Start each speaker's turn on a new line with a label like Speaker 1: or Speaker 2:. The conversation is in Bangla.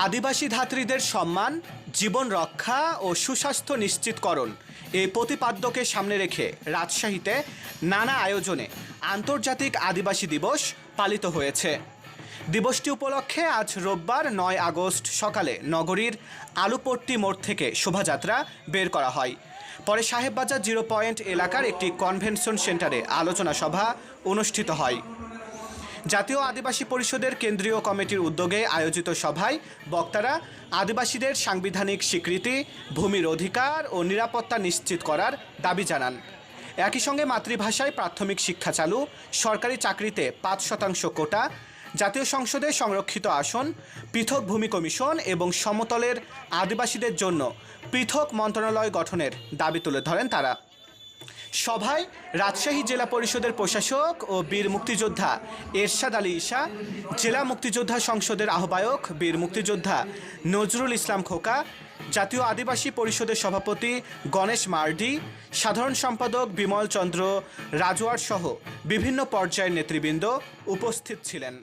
Speaker 1: আদিবাসী ধাত্রীদের সম্মান, জীবন রক্ষা ও সুস্বাস্থ্য নিশ্চিতকরণ এই প্রতিপাদ্যকে সামনে রেখে রাজশাহীতে নানা আয়োজনে আন্তর্জাতিক আদিবাসী দিবস পালিত হয়েছে। দিবসটি উপলক্ষে আজ রোববার ৯ আগস্ট সকালে নগরীর আলুপট্টি মোড় থেকে শোভাযাত্রা বের করা হয়। পরে সাহেববাজার 0 পয়েন্ট এলাকার একটি কনভেনশন সেন্টারে আলোচনা সভা অনুষ্ঠিত হয়। জাতীয় আদিবাসী পরিষদের কেন্দ্রীয় কমিটির উদ্যোগে আয়োজিত সভায় বক্তারা আদিবাসীদের সাংবিধানিক স্বীকৃতি, ভূমির অধিকার ও নিরাপত্তা নিশ্চিত করার দাবি জানান। একই সঙ্গে মাতৃভাষায় প্রাথমিক শিক্ষা চালু, সরকারি চাকরিতে ৫% কোটা, জাতীয় সংসদে সংরক্ষিত আসন, পৃথক ভূমি কমিশন এবং সমতলের আদিবাসীদের জন্য পৃথক মন্ত্রণালয় গঠনের দাবি তুলে ধরেন তারা। সভায় রাজশাহী জেলা পরিষদের প্রশাসক ও বীর মুক্তিযোদ্ধা এরশাদ আলী ঈশা, জেলা মুক্তিযোদ্ধা সংসদের আহ্বায়ক বীর মুক্তিযোদ্ধা নজরুল ইসলাম খোকা, জাতীয় আদিবাসী পরিষদের সভাপতি গণেশ মার্ডি, সাধারণ সম্পাদক বিমল চন্দ্র রাজওয়ার সহ বিভিন্ন পর্যায়ের নেতৃবৃন্দ উপস্থিত ছিলেন।